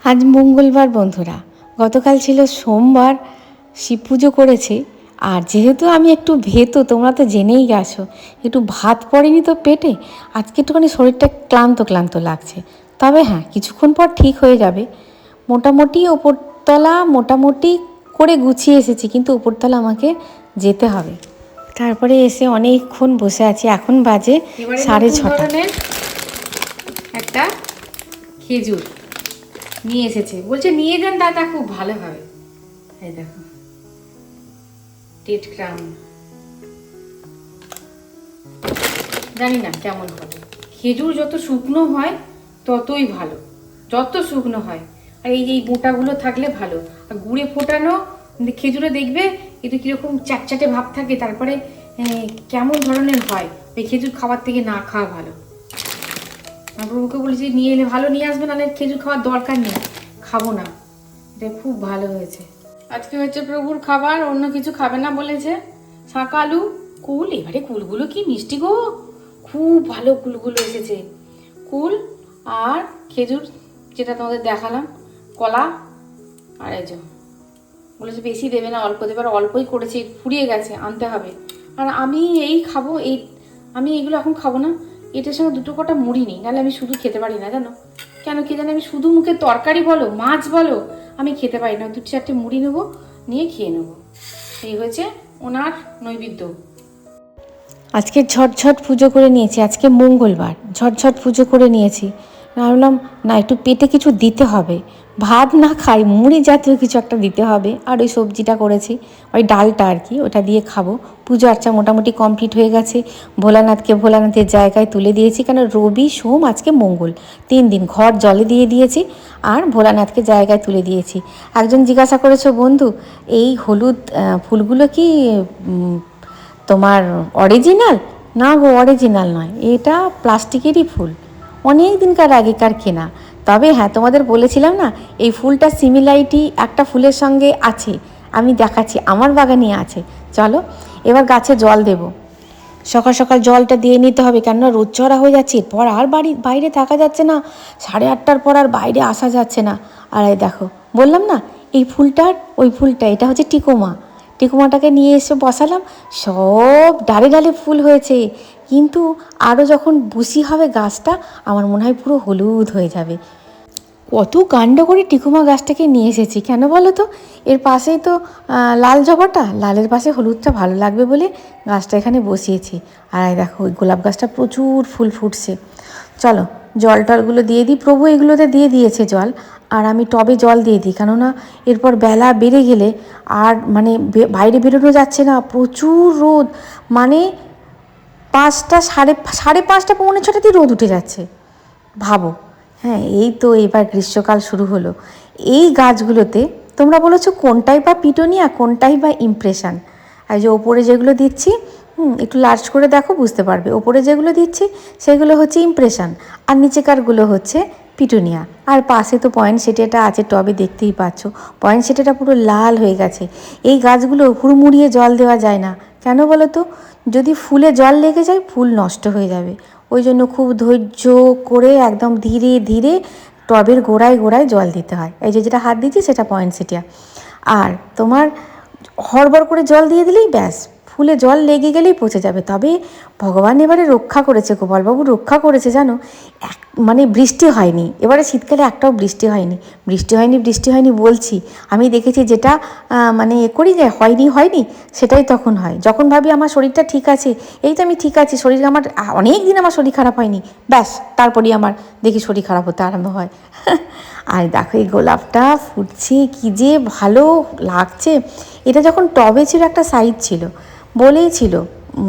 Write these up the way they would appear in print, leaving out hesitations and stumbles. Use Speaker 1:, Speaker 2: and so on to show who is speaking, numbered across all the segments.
Speaker 1: আজ মঙ্গলবার বন্ধুরা, গতকাল ছিল সোমবার, শিব পুজো করেছি। আর যেহেতু আমি একটু ভেতো, তোমরা তো জেনেই গেছো, একটু ভাত পড়েনি তো পেটে, আজকে একটুখানি শরীরটা ক্লান্ত ক্লান্ত লাগছে। তবে হ্যাঁ, কিছুক্ষণ পর ঠিক হয়ে যাবে। মোটামুটি ওপরতলা মোটামুটি করে গুছিয়ে এসেছি, কিন্তু ওপরতলা আমাকে যেতে হবে। তারপরে এসে অনেকক্ষণ বসে আছি, এখন বাজে 6:30। একটা খেজুর নিয়ে এসেছে, বলছে নিয়ে যান দাদা, খুব ভালো হবে। এই দেখো, টেট গ্রাম, জানি না কেমন হবে। খেজুর যত শুকনো হয় ততই ভালো, যত শুকনো হয়। আর এই যে এই বোঁটাগুলো থাকলে ভালো। আর গুড়ে ফোটানো খেজুরে দেখবে একটু কীরকম চ্যাটচ্যাটে ভাব থাকে, তারপরে কেমন ধরনের হয়। ওই খেজুর খাওয়ার থেকে না খাওয়া ভালো। প্রভুকে বলেছি নিয়ে এলে ভালো নিয়ে আসবে, নাহলে খেজুর খাওয়ার দরকার নেই, খাবো না। এটা খুব ভালো হয়েছে। আজকে হচ্ছে প্রভুর খাবার, অন্য কিছু খাবে না বলেছে। শাক আলু, কুল, এবারে কুলগুলো কি মিষ্টি গো, খুব ভালো কুলগুলো এসেছে। কুল আর খেজুর, যেটা তোমাদের দেখালাম, কলা। আর এই যে বলেছে বেশি দেবে না, অল্প দেবে। আর অল্পই করেছি, ফুরিয়ে গেছে, আনতে হবে। আর আমি এই খাবো, আমি এইগুলো এখন খাবো না। এটার সঙ্গে দুটো কটা মুড়ি নিই, নাহলে আমি শুধু খেতে পারি না, জানো কেন কি জানি। আমি শুধু মুখে তরকারি বলো, মাছ বলো, আমি খেতে পারি না। 2-4টে মুড়ি নেবো, নিয়ে খেয়ে নেবো। এই হয়েছে ওনার নৈবেদ্য। আজকে ঝটঝট পুজো করে নিয়েছি, আজকে মঙ্গলবার, ঝটঝট পুজো করে নিয়েছি। ভাবলাম না, একটু পেটে কিছু দিতে হবে, ভাত না খাই, মুড়ি জাতীয় কিছু একটা দিতে হবে। আর ওই সবজিটা করেছি, ওই ডালটা আর কি, ওটা দিয়ে খাবো। পুজো আর্চা মোটামুটি কমপ্লিট হয়ে গেছে। ভোলানাথকে ভোলানাথের জায়গায় তুলে দিয়েছি, কেন রবি সোম আজকে মঙ্গল, 3 দিন ঘর জলে দিয়ে দিয়েছি আর ভোলানাথকে জায়গায় তুলে দিয়েছি। একজন জিজ্ঞাসা করেছো, বন্ধু এই হলুদ ফুলগুলো কি তোমার অরিজিনাল? না গো, অরিজিনাল নয়, এটা প্লাস্টিকেরই ফুল, অনেক দিনকার আগেকার কেনা। তবে হ্যাঁ, তোমাদের বলেছিলাম না, এই ফুলটা সিমিলারিটি একটা ফুলের সঙ্গে আছে, আমি দেখাচ্ছি, আমার বাগানে আছে। চলো এবার গাছে জল দেব। সকাল সকাল জলটা দিয়ে নিতে হবে, কেননা রোদ চড়া হয়ে যাচ্ছে, এরপর আর বাইরে থাকা যাচ্ছে না, 8:30 পর আর বাইরে আসা যাচ্ছে না। আর এই দেখো, বললাম না এই ফুলটার ওই ফুলটা, এটা হচ্ছে টিকোমা। টিকোমাটাকে নিয়ে এসে বসালাম, সব ডালে ডালে ফুল হয়েছে। কিন্তু আরও যখন বুশি হবে গাছটা, আমার মনে হয় পুরো হলুদ হয়ে যাবে। কত কাণ্ড করে টিকুমা গাছটাকে নিয়ে এসেছি, কেন বলো তো? এর পাশেই তো লাল জবাটা, লালের পাশে হলুদটা ভালো লাগবে বলে গাছটা এখানে বসিয়েছি। আর দেখো ওই গোলাপ গাছটা প্রচুর ফুল ফুটছে। চলো জল টলগুলো দিয়ে দিই, প্রভু এগুলোতে দিয়ে দিয়েছে জল, আর আমি টবে জল দিয়ে দিই, কেননা এরপর বেলা বেড়ে গেলে আর মানে বাইরে বেরোনো যাচ্ছে না, প্রচুর রোদ। মানে 5টা সাড়ে 5টা 5:45 রোদ উঠে যাচ্ছে, ভাবো। হ্যাঁ, এই তো এবার গ্রীষ্মকাল শুরু হলো। এই গাছগুলোতে তোমরা বলেছো কোনটাই বা পিটোনিয়া, কোনটাই বা ইমপ্রেশন। আর যে ওপরে যেগুলো দিচ্ছি, একটু লার্জ করে দেখো, বুঝতে পারবে। ওপরে যেগুলো দিচ্ছি সেগুলো হচ্ছে ইমপ্রেশন, আর নিচেকারগুলো হচ্ছে পিটোনিয়া। আর পাশে তো পয়েন্টসেটিয়াটা আছে টবে, দেখতেই পাচ্ছ, পয়েন্টসেটিয়াটা পুরো লাল হয়ে গেছে। এই গাছগুলো হুড়মুড়িয়ে জল দেওয়া যায় না, কেন বলো তো? যদি ফুলে জল লেগে যায়, ফুল নষ্ট হয়ে যাবে। ওই জন্য খুব ধৈর্য করে একদম ধীরে ধীরে টবের গোড়ায় গোড়ায় জল দিতে হয়। এই যে যেটা হাত দিচ্ছি সেটা পয়েন্টসেটিয়া। আর তোমার হড়বড় করে জল দিয়ে দিলেই ব্যাস, ফুলে জল লেগে গেলেই পচে যাবে। তবে ভগবান এবারে রক্ষা করেছে, গোপালবাবু রক্ষা করেছে, জানো। মানে বৃষ্টি হয়নি এবারে, শীতকালে একটাও বৃষ্টি হয়নি। বৃষ্টি হয়নি বলছি, আমি দেখেছি যেটা মানে করি যে হয়নি সেটাই তখন হয়, যখন ভাবি আমার শরীরটা ঠিক আছে, এই তো আমি ঠিক আছি, শরীর আমার অনেক দিন আমার শরীর খারাপ হয়নি, ব্যাস তারপরেই আমার দেখি শরীর খারাপ হতে আরম্ভ হয়। আর দেখো এই গোলাপটা ফুটছে, কী যে ভালো লাগছে। এটা যখন টবে ছিল একটা সাইজ ছিল, বলেই ছিল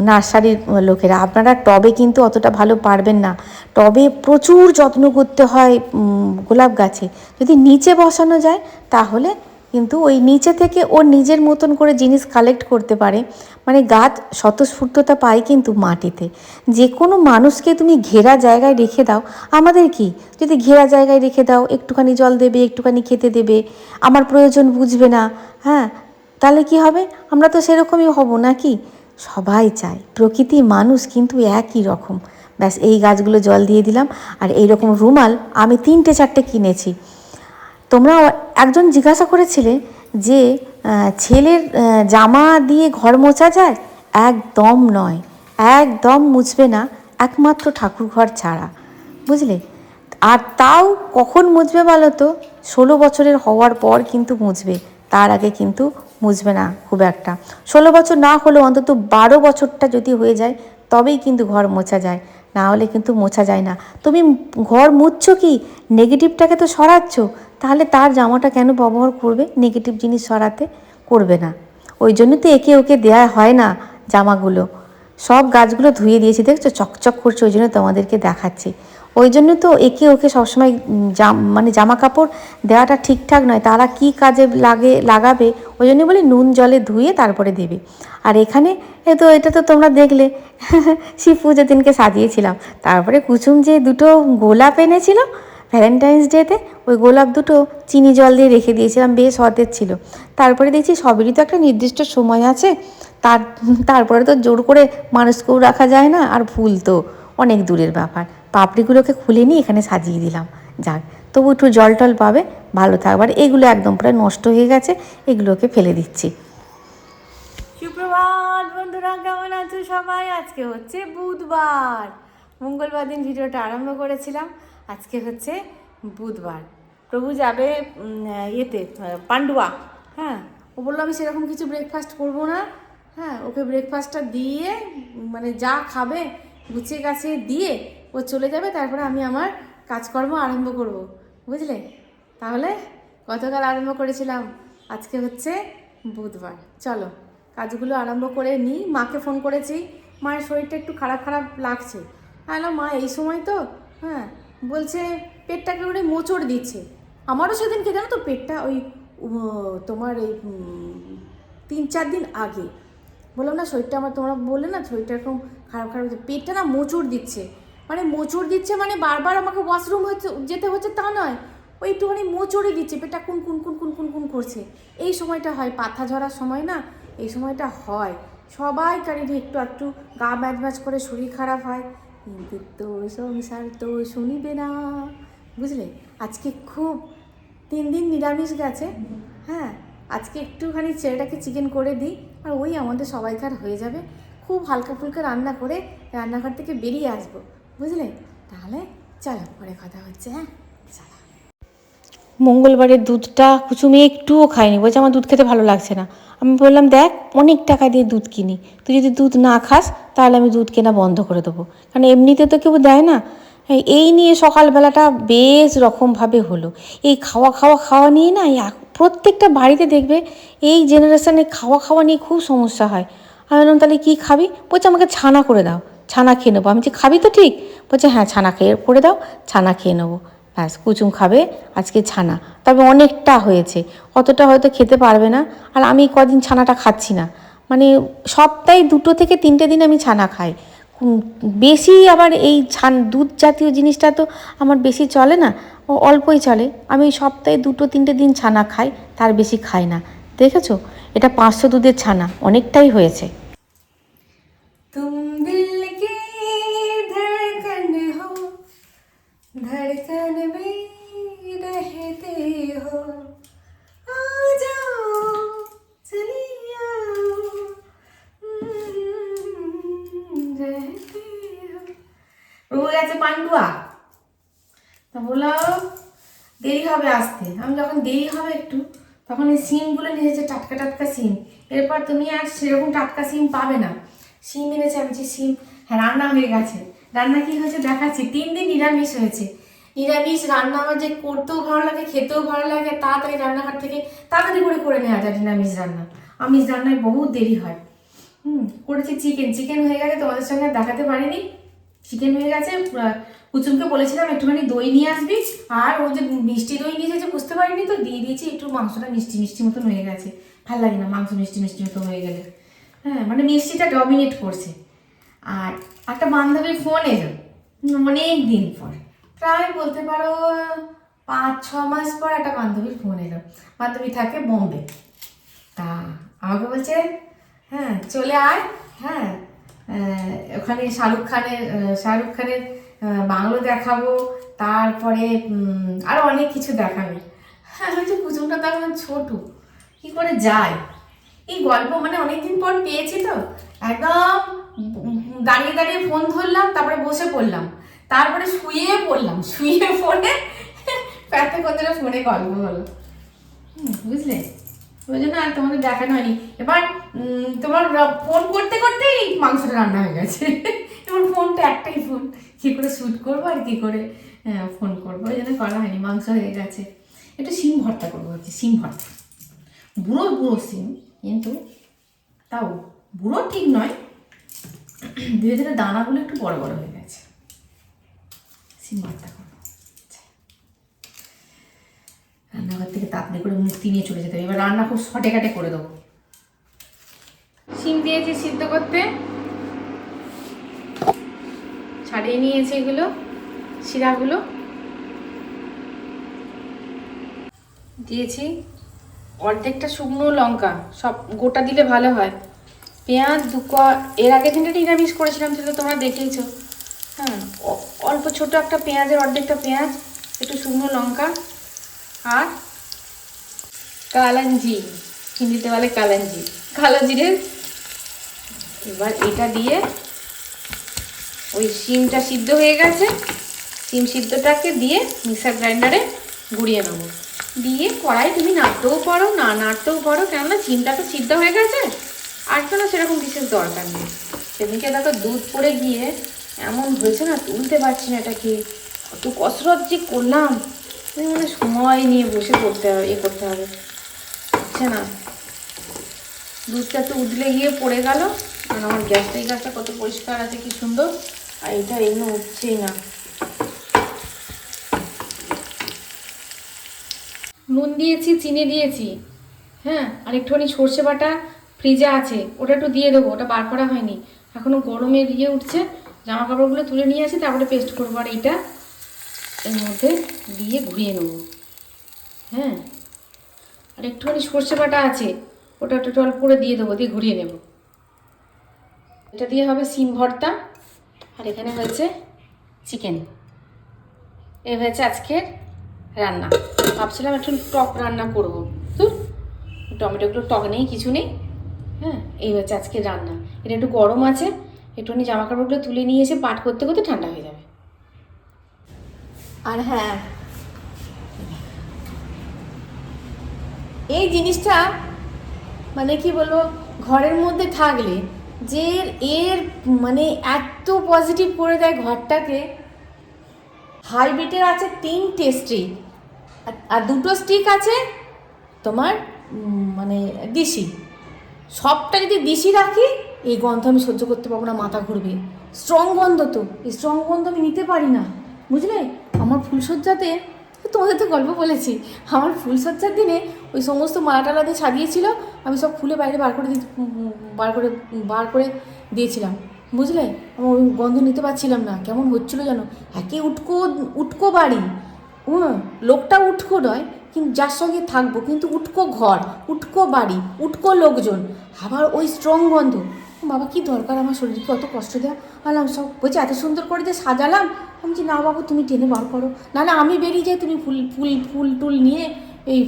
Speaker 1: নার্সারির লোকেরা, আপনারা টবে কিন্তু অতটা ভালো পারবেন না, টবে প্রচুর যত্ন করতে হয় গোলাপ গাছে। যদি নিচে বসানো যায় তাহলে কিন্তু ওই নিচে থেকে ওর নিজের মতন করে জিনিস কালেক্ট করতে পারে, মানে গাছ স্বতঃস্ফূর্ততা পায় কিন্তু মাটিতে। যে কোনো মানুষকে তুমি ঘেরা জায়গায় রেখে দাও, আমাদের কি, যদি ঘেরা জায়গায় রেখে দাও, একটুখানি জল দেবে, একটুখানি খেতে দেবে, আমার প্রয়োজন বুঝবে না, হ্যাঁ, তাহলে কি হবে? আমরা তো সেরকমই হব নাকি? সবাই চায়, প্রকৃতি মানুষ কিন্তু একই রকম। ব্যাস এই গাছগুলো জল দিয়ে দিলাম। আর এই রকম রুমাল আমি 3-4টে কিনেছি,
Speaker 2: তোমরা একজন জিজ্ঞাসা করেছিলে যে ছেলের জামা দিয়ে ঘর মোছা যায়? একদম নয়, একদম মুছবে না, একমাত্র ঠাকুর ঘর ছাড়া, বুঝলে? আর তাও কখন মুছবে বলো তো? 16 বছরের হওয়ার পর কিন্তু মুছবে, তার আগে কিন্তু মুছবে না খুব একটা। 16 বছর না হলেও অন্তত 12 বছরটা যদি হয়ে যায় তবেই কিন্তু ঘর মোছা যায়, না হলে কিন্তু মোছা যায় না। তুমি ঘর মুছছো কি, নেগেটিভটাকে তো সরাচ্ছ, তাহলে তার জামাটা কেন ব্যবহার করবে নেগেটিভ জিনিস সরাতে? করবে না। ওই জন্য তো একে ওকে দেয়া হয় না জামাগুলো। সব গাছগুলো ধুয়ে দিয়েছি, দেখছো চকচক করছে, ওই জন্য তোমাদেরকে দেখাচ্ছি। ওই জন্য তো একে ওকে সবসময় মানে জামা কাপড় দেওয়াটা ঠিকঠাক নয়। তারা কি কাজে লাগাবে, ওই জন্য বলি নুন জলে ধুয়ে তারপরে দেবে। আর এখানে এটা তো তোমরা দেখলে শিব পুজোর দিনকে সাজিয়েছিলাম। তারপরে কুসুম যে দুটো গোলাপ এনেছিল ভ্যালেন্টাইন্স ডেতে, ওই গোলাপ দুটো চিনি জল দিয়ে রেখে দিয়েছিলাম, বেশ সতেজ ছিল। তারপরে দেখছি সবেরই তো একটা নির্দিষ্ট সময় আছে, তারপরে তো জোর করে মানুষকেও রাখা যায় না, আর ফুল তো অনেক দূরের ব্যাপার। পাপড়িগুলোকে খুলে নিয়ে এখানে সাজিয়ে দিলাম, যাক তবু একটু জল টল পাবে, ভালো থাকবার। এগুলো একদম প্রায় নষ্ট হয়ে গেছে, এগুলোকে ফেলে দিচ্ছি। সুপ্রভাত বন্ধুরা, কেমন আছো সবাই? আজকে হচ্ছে বুধবার, মঙ্গলবার দিন ভিডিওটা আরম্ভ করেছিলাম, আজকে হচ্ছে বুধবার। প্রভু যাবে পান্ডুয়া। হ্যাঁ, ও বললো আমি সেরকম কিছু ব্রেকফাস্ট করবো না। হ্যাঁ, ওকে ব্রেকফাস্টটা দিয়ে মানে যা খাবে গুছিয়ে গাছিয়ে দিয়ে ও চলে যাবে, তারপরে আমি আমার কাজকর্ম আরম্ভ করব, বুঝলে? তাহলে গতকাল আরম্ভ করেছিলাম, আজকে হচ্ছে বুধবার। চলো কাজগুলো আরম্ভ করে নিই। মাকে ফোন করেছি, মায়ের শরীরটা একটু খারাপ খারাপ লাগছে। হ্যালো মা, এই সময় তো হ্যাঁ বলছে পেটটাকে করে মোচড় দিচ্ছে। আমারও সেদিনকে জানো তো পেটটা ওই তোমার এই 3-4 দিন আগে বললাম না শরীরটা আমার, তোমরা বললে না শরীরটা এরকম খারাপ খারাপ হচ্ছে, পেটটা না মোচড় দিচ্ছে। মানে মোচড় দিচ্ছে মানে বারবার আমাকে ওয়াশরুম যেতে হচ্ছে তা নয়, ওই একটুখানি মোচড়ে দিচ্ছে, পেটটা কুন কুন কুন কুন কুন কুন করছে। এই সময়টা হয়, পাতা ঝরার সময় না, এই সময়টা হয় সবাইকারই একটু একটু গা ম্যাজ ম্যাজ করে, শরীর খারাপ হয়, কিন্তু তো সংসার তো শুনিবে না, বুঝলে? আজকে খুব 3 দিন নিরামিষ গেছে। হ্যাঁ, আজকে একটুখানি ছেলেটাকে চিকেন করে দিই, আর ওই আমাদের সবাইকার হয়ে যাবে। খুব হালকা ফুলকা রান্না করে রান্নাঘর থেকে বেরিয়ে আসবো, বুঝলে? তাহলে চলো পরে কথা হচ্ছে। হ্যাঁ চলো। মঙ্গলবারের দুধটা কুচুমি একটুও খায়নি, বলছে আমার দুধ খেতে ভালো লাগছে না। আমি বললাম দেখ অনেক টাকা দিয়ে দুধ কিনি, তুই যদি দুধ না খাস তাহলে আমি দুধ কেনা বন্ধ করে দেবো, কারণ এমনিতে তো কেউ দেয় না। এই নিয়ে সকালবেলাটা বেশ রকমভাবে হলো। এই খাওয়া নিয়ে না প্রত্যেকটা বাড়িতে দেখবে এই জেনারেশানে খাওয়া নিয়ে খুব সমস্যা হয়। আমি বললাম তাহলে কী খাবি? বলছে আমাকে ছানা করে দাও, ছানা খেয়ে নেবো। আমি যে খাবি তো ঠিক? বলছে হ্যাঁ ছানা করে দাও, ছানা খেয়ে নেবো। ব্যাস, কুচুম খাবে আজকে ছানা। তবে অনেকটা হয়েছে, অতটা হয়তো খেতে পারবে না। আর আমি কদিন ছানাটা খাচ্ছি না, মানে সপ্তাহে 2 থেকে 3টে দিন আমি ছানা খাই। বেশি আবার এই দুধ জাতীয় জিনিসটা তো আমার বেশি চলে না, অল্পই চলে। আমি সপ্তাহে 2-3টে দিন ছানা খাই, তার বেশি খাই না। দেখেছো, এটা 500 দুধের ছানা, অনেকটাই হয়েছে। তুম দিল কি ধড়কন হো, ধড়কন মে रहते हो, आ जाओ चलिए रहते हो। রয়ে গেছে পান্ডুয়া, তা বললো দেরি হবে আসতে। আমি যখন দেরি হবে একটু, তখন এই সিমগুলো নিয়েছে, টাটকা টাটকা সিম। এরপর তুমি আর সেরকম টাটকা সিম পাবে না। সিম এনেছে, আমি যে সিম, হ্যাঁ রান্না হয়ে গেছে। রান্না কি হয়েছে দেখাচ্ছি। 3 দিন নিরামিষ হয়েছে। নিরামিষ রান্না আমার যে করতেও ভালো লাগে, খেতেও ভালো লাগে, তাড়াতাড়ি রান্নাঘর থেকে তাড়াতাড়ি করে নেওয়া যায় নিরামিষ রান্না। আমিষ রান্নায় বহুত দেরি হয়। করেছি চিকেন হয়ে গেছে, তোমাদের সঙ্গে দেখাতে পারিনি। চিকেন হয়ে গেছে। কুচুমকে বলেছিলাম একটুখানি দই নিয়ে আসবি, আর ও যে মিষ্টি দই নিয়ে এসেছে বুঝতে পারিনি, তো দিয়ে দিয়েছি। একটু মাংসটা মিষ্টি মতন হয়ে গেছে, ভালো লাগে না মাংস মিষ্টি মতো হয়ে গেলে। হ্যাঁ, মানে মিষ্টিটা ডমিনেট করছে। আর একটা বান্ধবীর ফোন এলো অনেক দিন পর, প্রায় বলতে পারো 5-6 মাস পর একটা বান্ধবীর ফোন এলো। বান্ধবী থাকে বোম্বে, তা আমাকে বলছে হ্যাঁ চলে আয়, হ্যাঁ ওখানে শাহরুখ খানের বাংলো দেখাবো, তারপরে আরও অনেক কিছু দেখাবে। হ্যাঁ হচ্ছে কুসুমটা তো এখন ছোট, কি করে যায়। এই গল্প মানে অনেকদিন পর পেয়েছি তো, একদম দাঁড়িয়ে দাঁড়িয়ে ফোন ধরলাম, তারপরে বসে পড়লাম, তারপরে শুয়ে পড়লাম, শুয়ে পড়ে প্যাতে করে ফোনে গল্প হলো। বুঝলে, ওই জন্য আর তোমাদের দেখানো হয়নি। এবার তোমার ফোন করতে করতেই মাংসটা রান্না হয়ে গেছে। এবার ফোনটা একটাই ফোন, কি করে শ্যুট করবো আর কি করে ফোন করবো, ওই জন্য করা হয়নি। মাংস হয়ে গেছে, একটু শিম ভর্তা করবো হচ্ছে, শিম ভর্তা। বুড়ো বুড়ো শিম, কিন্তু তাও বুড়ো ঠিক নয়, ধীরে ধীরে দানাগুলো একটু বড় বড় হয়ে গেছে। শিম ভর্তা করবো। রান্নাঘর থেকে তাড়াতাড়ি করে মুক্তি নিয়ে চলে যেতে হবে। এবার রান্না খুব শর্টে কাটে করে দেবো।
Speaker 1: শিম দিয়েছি সিদ্ধ করতে, ছাড়িয়ে নিয়েছে এগুলো শিরাগুলো, দিয়েছি অর্ধেকটা শুকনো লঙ্কা, সব গোটা দিলে ভালো হয়। পেঁয়াজ এর আগে দিনটা নিরামিষ করেছিলাম, সেটা তোমরা দেখেইছো। হ্যাঁ, অল্প ছোট একটা পেঁয়াজের অর্ধেকটা পেঁয়াজ, একটু শুকনো লঙ্কা আর কালাঞ্জি, হিন্দিতে বলে কালাঞ্জি, কালো জিরে। এবার এটা দিয়ে ওই শিমটা সিদ্ধ হয়ে গেছে, শিম সিদ্ধটাকে দিয়ে মিক্সার গ্রাইন্ডারে গুঁড়িয়ে নেবো। দিয়ে কড়াই তুমি নাড়তেও পারো, না নাড়তেও পারো, কেননা শিমটা তো সিদ্ধ হয়ে গেছে, আর কেন সেরকম বিশেষ দরকার নেই। সেদিকে দেখো দুধ পড়ে গিয়ে এমন হয়েছে না, তুলতে পারছি না এটাকে, কত কসরত যে করলাম, মানে সময় নিয়ে বসে করতে হবে, করতে হবে, হচ্ছে না। দুধটা একটু উঠলে গিয়ে পড়ে গেল, আর আমার গ্যাসটা কত পরিষ্কার আছে, কি সুন্দর, আর এটা এমনি উঠছেই না। নুন দিয়েছি, চিনি দিয়েছি, হ্যাঁ, আর একটুখানি সর্ষে বাটা ফ্রিজে আছে, ওটা একটু দিয়ে দেবো, ওটা বার করা হয়নি এখনও, গরমে দিয়ে উঠছে। জামা কাপড়গুলো তুলে নিয়ে আসি, তারপরে পেস্ট করবো। আর এটা এর মধ্যে দিয়ে ঘুরিয়ে নেবো। হ্যাঁ, আর একটুখানি সর্ষে বাটা আছে, ওটা একটু অল্প করে দিয়ে দেবো, দিয়ে ঘুরিয়ে নেব। এটা দিয়ে হবে শিম ভর্তা, আর এখানে হয়েছে চিকেন। এ হয়েছে আজকের রান্না। ভাবছিলাম একটু টক রান্না করবো, তো টমেটোগুলো টক নেই, কিছু নেই। হ্যাঁ, এই হচ্ছে আজকের রান্না। এটা একটু গরম আছে, একটুখানি জামা কাপড়গুলো তুলে নিয়ে এসে পাট করতে করতে ঠান্ডা হয়ে যাবে।
Speaker 2: আর হ্যাঁ, এই জিনিসটা মানে কি বলবো, ঘরের মধ্যে থাকলে যে এর মানে এত পজিটিভ করে দেয় ঘরটাকে। হাইব্রিডের আছে 3টে স্টিক, আর 2টো স্টিক আছে তোমার মানে দিশি। সবটা যদি দিশি রাখি, এই গন্ধ আমি সহ্য করতে পারবো না, মাথা ঘুরবে। স্ট্রং গন্ধ তো, এই স্ট্রং গন্ধ আমি নিতে পারি না, বুঝলে। আমার ফুলসজ্জাতে, তোমাদের তো গল্প বলেছি, আমার ফুলসজ্জার দিনে ওই সমস্ত মালা টালা দিয়ে সাজিয়েছিল, আমি সব খুলে বাইরে বার করে দিয়েছিলাম, বুঝলে। আমার ওই গন্ধ নিতে পারছিলাম না, কেমন হচ্ছিলো যেন। একে উটকো বাড়ি, লোকটা উটকো নয়, কিন্তু যার সঙ্গে থাকবো, কিন্তু উটকো ঘর, উটকো বাড়ি, উটকো লোকজন, আবার ওই স্ট্রং গন্ধ। বাবা কি দরকার আমার শরীরকে অত কষ্ট দেওয়া। আলাম সব বলছে এত সুন্দর করে যে সাজালাম। আমি বলছি না বাবু, তুমি টেনে বার করো, না না আমি বেরিয়ে যাই, তুমি ফুল টুল নিয়ে এই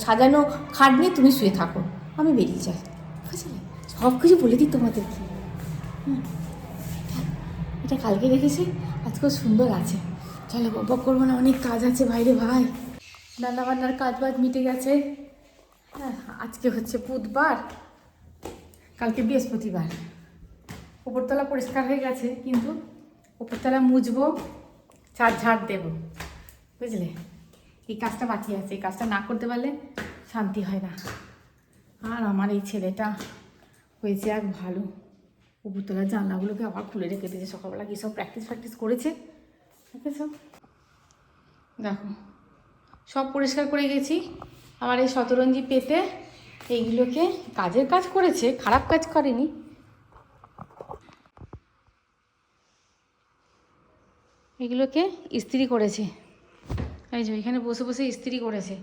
Speaker 2: সাজানো খাট নিয়ে তুমি শুয়ে থাকো, আমি বেরিয়ে যাই, বুঝলে। সব কিছু বলে দিই তোমাদেরকে। এটা কালকে রেখেছি, আজকেও সুন্দর আছে। চলো বক করবো না, অনেক কাজ আছে বাইরে ভাই। রান্নাবান্নার কাজ বাজ মিটে গেছে। হ্যাঁ, আজকে হচ্ছে বুধবার, কালকে বৃহস্পতিবার। উপরতলা পরিষ্কার হয়ে গেছে, কিন্তু উপরতলা মুছবো, ঝাড় দেবো, বুঝলে। এই কাজটা বাকি আছে, এই কাজটা না করতে পারলে শান্তি হয় না। আর আমার এই ছেলেটা হয়েছে এক ভালো, উপরতলার জানলাগুলোকে আবার খুলে রেখে দিয়েছে। সকালবেলা কী সব প্র্যাকটিস করেছে, দেখেছো। দেখো সব পরিষ্কার করে গেছি। আবার এই শতরঞ্জি পেতে এইগুলোকে কাজের কাজ করেছে, খারাপ কাজ করেনি। এগুলোকে ইস্ত্রি করেছে, এই যে এখানে বসে বসে ইস্ত্রি করেছে,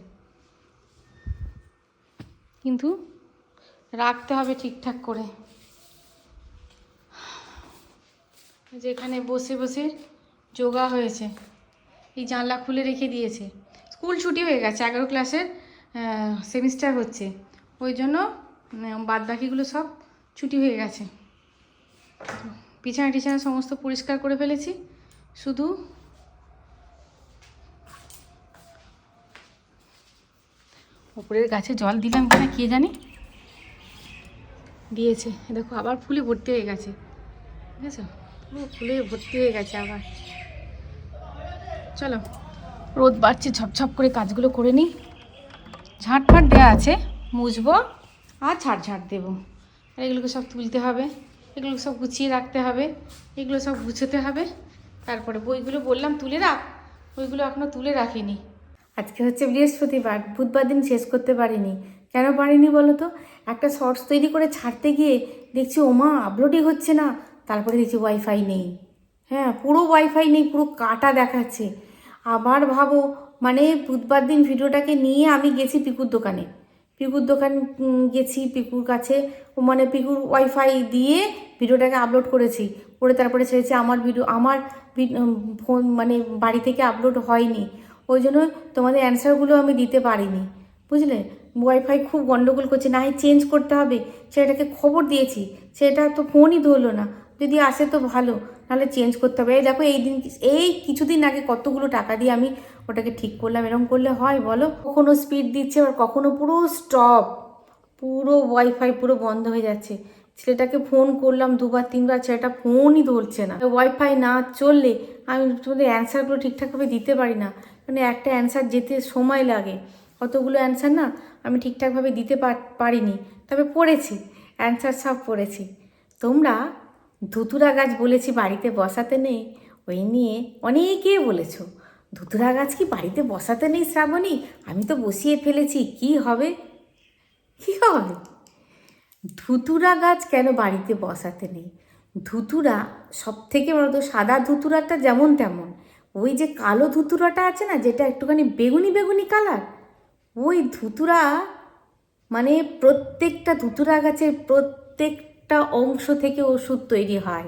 Speaker 2: কিন্তু রাখতে হবে ঠিকঠাক করে। যেখানে বসে বসে যোগা হয়েছে, এই জানলা খুলে রেখে দিয়েছে।
Speaker 1: স্কুল ছুটি হয়ে গেছে, 11 ক্লাসের সেমিস্টার হচ্ছে, ওই জন্য বাদ বাকিগুলো সব ছুটি হয়ে গেছে। বিছানা টিছানা সমস্ত পরিষ্কার করে ফেলেছি, শুধু উপরের গাছে জল দিলাম কিনা কে জানি, দিয়েছে। দেখো আবার ফুলে ভর্তি হয়ে গেছে, ঠিক আছে, পুরো ফুলে ভর্তি হয়ে গেছে আবার। চলো, রোদ বাড়ছে, ঝপঝপ করে কাজগুলো করে নিই। ঝাঁট ফাট দেওয়া আছে, মুছবো আর ঝাড় দেবো। আর এগুলোকে সব তুলতে হবে, এগুলোকে সব গুছিয়ে রাখতে হবে, এগুলো সব গুছোতে হবে। তারপরে বইগুলো বললাম তুলে রাখ, ওইগুলো এখনও তুলে রাখিনি।
Speaker 2: আজকে হচ্ছে বৃহস্পতিবার, বুধবার দিন শেষ করতে পারিনি। কেন পারিনি বলো তো? একটা শর্টস তৈরি করে ছাড়তে গিয়ে দেখছি ওমা আপলোডই হচ্ছে না, তারপরে দেখছি ওয়াইফাই নেই। হ্যাঁ, পুরো ওয়াইফাই নেই, পুরো কাটা দেখাচ্ছে। আবার ভাবো, মানে বুধবার দিন ভিডিওটাকে নিয়ে আমি গেছি পিকুর দোকানে, পিকুর দোকান গেছি, পিকুর কাছে, মানে পিকুর ওয়াইফাই দিয়ে ভিডিওটাকে আপলোড করেছি, করে তারপরে ছেড়েছি। আমার ভিডিও আমার ফোন মানে বাড়ি থেকে আপলোড হয়নি, ওই জন্য তোমাদের অ্যান্সারগুলো আমি দিতে পারিনি, বুঝলে। ওয়াইফাই খুব গন্ডগোল করছে, না হয় চেঞ্জ করতে হবে। সেটাকে খবর দিয়েছি, সেটা তো ফোনই ধরলো না। যদি আসে তো ভালো, নাহলে চেঞ্জ করতে হবে। এই দেখো এই কিছুদিন আগে কতগুলো টাকা দিয়ে আমি ওটাকে ঠিক করলাম। এরকম করলে হয় বলো? কখনো স্পিড দিচ্ছে, আর কখনো পুরো স্টপ, পুরো ওয়াইফাই পুরো বন্ধ হয়ে যাচ্ছে। ছেলেটাকে ফোন করলাম 2বার 3বার, ছেলেটা ফোনই ধরছে না। ওয়াইফাই না চললে আমি তোমাদের অ্যান্সারগুলো ঠিকঠাকভাবে দিতে পারি না, মানে একটা অ্যান্সার যেতে সময় লাগে। কতগুলো অ্যান্সার না আমি ঠিকঠাকভাবে দিতে পারিনি, তবে পড়েছি, অ্যান্সার সব পড়েছি। তোমরা ধুতুরা গাছ বলেছি বাড়িতে বসাতে নেই, ওই নিয়ে অনেকে বলেছো ধুতুরা গাছ কি বাড়িতে বসাতে নেই শ্রাবণী? আমি তো বসিয়ে ফেলেছি, কি হবে? কি হবে? ধুতুরা গাছ কেন বাড়িতে বসাতে নেই? ধুতুরা সব থেকে বড় তো সাদা ধুতুরাটা যেমন তেমন, ওই যে কালো ধুতুরাটা আছে না, যেটা একটুখানি বেগুনি বেগুনি কালার, ওই ধুতুরা মানে প্রত্যেকটা ধুতুরা গাছের প্রত্যেকটা অংশ থেকে ওষুধ তৈরি হয়,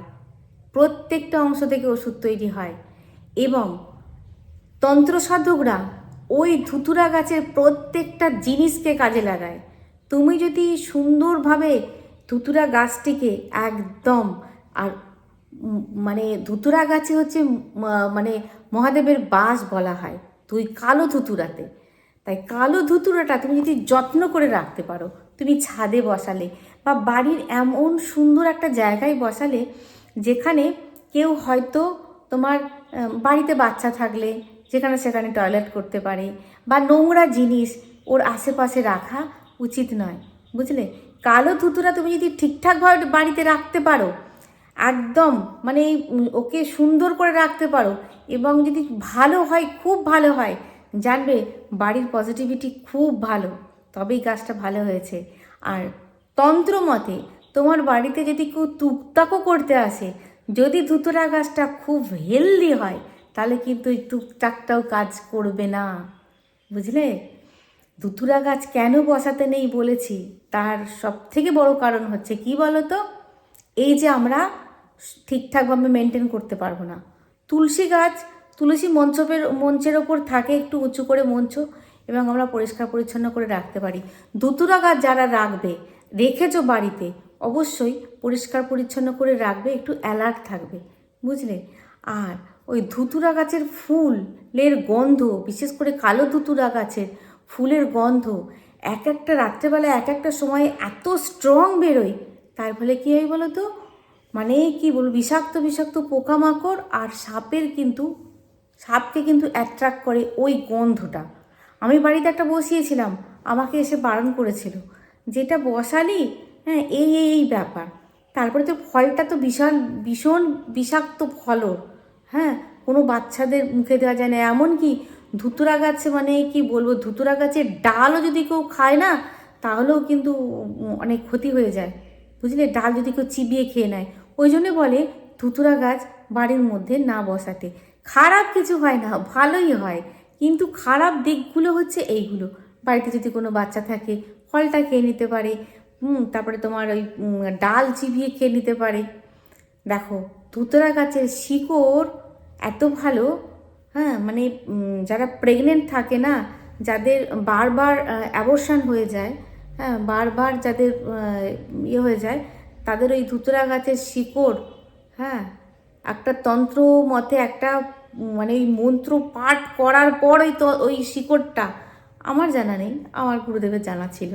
Speaker 2: প্রত্যেকটা অংশ থেকে ওষুধ তৈরি হয়। এবং তন্ত্রসাধকরা ওই ধুতুরা গাছের প্রত্যেকটা জিনিসকে কাজে লাগায়। তুমি যদি সুন্দরভাবে ধুতুরা গাছটিকে একদম, আর মানে ধুতুরা গাছে হচ্ছে মানে মহাদেবের বাস বলা হয় তুই কালো ধুতুরাতে। তাই কালো ধুতুরাটা তুমি যদি যত্ন করে রাখতে পারো, তুমি ছাদে বসালে বা বাড়ির এমন সুন্দর একটা জায়গায় বসালে যেখানে কেউ হয়তো তোমার বাড়িতে বাচ্চা থাকলে যেখানে সেখানে টয়লেট করতে পারে, বা নোংরা জিনিস ওর আশেপাশে রাখা উচিত নয়, বুঝলে। কালো ধুতুরা তুমি যদি ঠিকঠাকভাবে বাড়িতে রাখতে পারো, একদম মানে ওকে সুন্দর করে রাখতে পারো, এবং যদি ভালো হয়, খুব ভালো হয়, জানবে বাড়ির পজিটিভিটি খুব ভালো, তবেই গাছটা ভালো হয়েছে। আর তন্ত্র মতে তোমার বাড়িতে যদি কেউ টুকটাকও করতে আসে, যদি ধুতুরা গাছটা খুব হেলদি হয়, তাহলে কিন্তু এই টুকটাকটাও কাজ করবে না, বুঝলে। ধুতুরা গাছ কেন বসাতে নেই বলেছি, তার সবথেকে বড় কারণ হচ্ছে কি বলো তো? এই যে আমরা ঠিকঠাকভাবে মেনটেন করতে পারবো না। তুলসী গাছ, তুলসী মঞ্চের ওপর থাকে একটু উঁচু করে মঞ্চ, এবং আমরা পরিষ্কার পরিচ্ছন্ন করে রাখতে পারি। ধুতুরা গাছ যারা রাখবে, রেখেছো বাড়িতে, অবশ্যই পরিষ্কার পরিচ্ছন্ন করে রাখবে, একটু অ্যালার্ট থাকবে, বুঝলে। আর ওই ধুতুরা গাছের ফুলের গন্ধ, বিশেষ করে কালো ধুতুরা গাছের ফুলের গন্ধ এক একটা রাত্রেবেলা এক একটা সময় এত স্ট্রং বেরোয়, তার ফলে কী হয় বলো তো, মানে কি বলবো, বিষাক্ত বিষাক্ত পোকামাকড় আর সাপকে কিন্তু অ্যাট্রাক্ট করে ওই গন্ধটা। আমি বাড়িতে একটা বসিয়েছিলাম, আমাকে এসে বারণ করেছিল, যেটা বসালি, হ্যাঁ এই ব্যাপার। তারপরে তো ফলটা তো ভীষণ বিষাক্ত ফলও, হ্যাঁ, কোনো বাচ্চাদের মুখে দেওয়া যায় না। এমনকি ধুতুরা গাছে মানে কি বলবো, ধুতুরা গাছের ডালও যদি কেউ খায় না, তাহলেও কিন্তু অনেক ক্ষতি হয়ে যায়, বুঝলে। ডাল যদি কেউ চিবিয়ে খেয়ে নেয়, ওই জন্য বলে ধুতুরা গাছ বাড়ির মধ্যে না বসাতে। খারাপ কিছু হয় না, ভালোই হয়, কিন্তু খারাপ দিকগুলো হচ্ছে এইগুলো। বাড়িতে যদি কোনো বাচ্চা থাকে, ফলটা খেয়ে নিতে পারে, তারপরে তোমার ওই ডাল চিবিয়ে খেয়ে নিতে পারে। দেখো ধুতুরা গাছের শিকড় এত ভালো, হ্যাঁ মানে যারা প্রেগনেন্ট থাকে না, যাদের বারবার অ্যাবর্শন হয়ে যায়, হ্যাঁ বারবার যাদের ইয়ে হয়ে যায়, তাদের ওই ধুতরা গাছের শিকড়, হ্যাঁ একটা তন্ত্র মতে একটা মানে ওই মন্ত্র পাঠ করার পর ওই শিকড়টা, আমার জানা নেই, আমার গুরুদেবের জানা ছিল,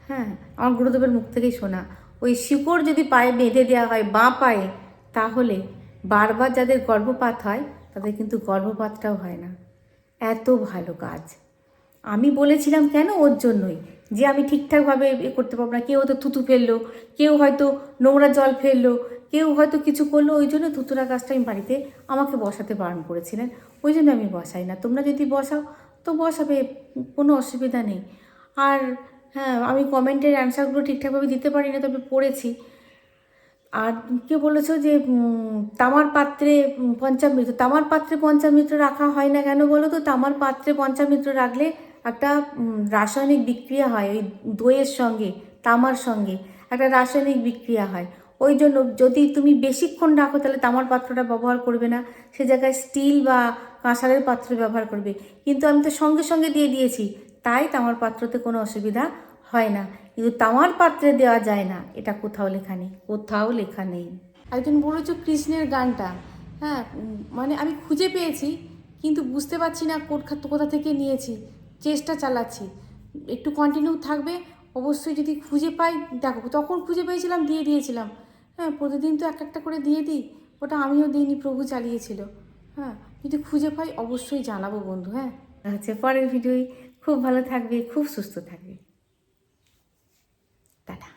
Speaker 2: হ্যাঁ আমার গুরুদেবের মুখ থেকেই শোনা, ওই শিকড় যদি পায়ে বেঁধে দেওয়া হয় বাঁ পায়ে, তাহলে বারবার যাদের গর্ভপাত হয় তাদের কিন্তু গর্ভপাতটাও হয় না। এত ভালো কাজ। আমি বলেছিলাম কেন, ওর জন্যই, যে আমি ঠিকঠাকভাবে করতে পারবো না, কেউ হয়তো থুতু ফেললো, কেউ হয়তো নোংরা জল ফেললো, কেউ হয়তো কিছু করলো, ওই জন্য ধুতুরা গাছটা আমি বাড়িতে আমাকে বসাতে বারণ করেছিলেন, ওই জন্য আমি বসাই না। তোমরা যদি বসাও তো বসাবে, কোনো অসুবিধা নেই। আর হ্যাঁ, আমি কমেন্টের অ্যান্সারগুলো ঠিকঠাকভাবে দিতে পারি না, তবে পড়েছি। আর কে বলেছো যে তামার পাত্রে পঞ্চামৃত, তামার পাত্রে পঞ্চামৃত রাখা হয় না কেন বলো তো? তামার পাত্রে পঞ্চামৃত রাখলে একটা রাসায়নিক বিক্রিয়া হয় ওই দইয়ের সঙ্গে, তামার সঙ্গে একটা রাসায়নিক বিক্রিয়া হয়। ওই জন্য যদি তুমি বেশিক্ষণ রাখো তাহলে তামার পাত্রটা ব্যবহার করবে না, সে জায়গায় স্টিল বা কাঁসারের পাত্র ব্যবহার করবে। কিন্তু আমি তো সঙ্গে সঙ্গে দিয়ে দিয়েছি, তাই তামার পাত্রতে কোনো অসুবিধা হয় না। কিন্তু তামার পাত্রে দেওয়া যায় না, এটা কোথাও লেখা নেই, কোথাও লেখা নেই। একজন বলেছো কৃষ্ণের গানটা, হ্যাঁ মানে আমি খুঁজে পেয়েছি, কিন্তু বুঝতে পারছি না কোথা থেকে নিয়েছি, চেষ্টা চালাচ্ছি। একটু কন্টিনিউ থাকবে, অবশ্যই যদি খুঁজে পাই দেখো, তখন খুঁজে পেয়েছিলাম দিয়ে দিয়েছিলাম। হ্যাঁ প্রতিদিন তো একটা করে দিয়ে দিই, ওটা আমিও দিইনি, প্রভু চালিয়েছিল। হ্যাঁ যদি খুঁজে পাই অবশ্যই জানাবো বন্ধু। হ্যাঁ আচ্ছা, পরের ভিডিওই। খুব ভালো থাকবে, খুব সুস্থ থাকবে। টাটা।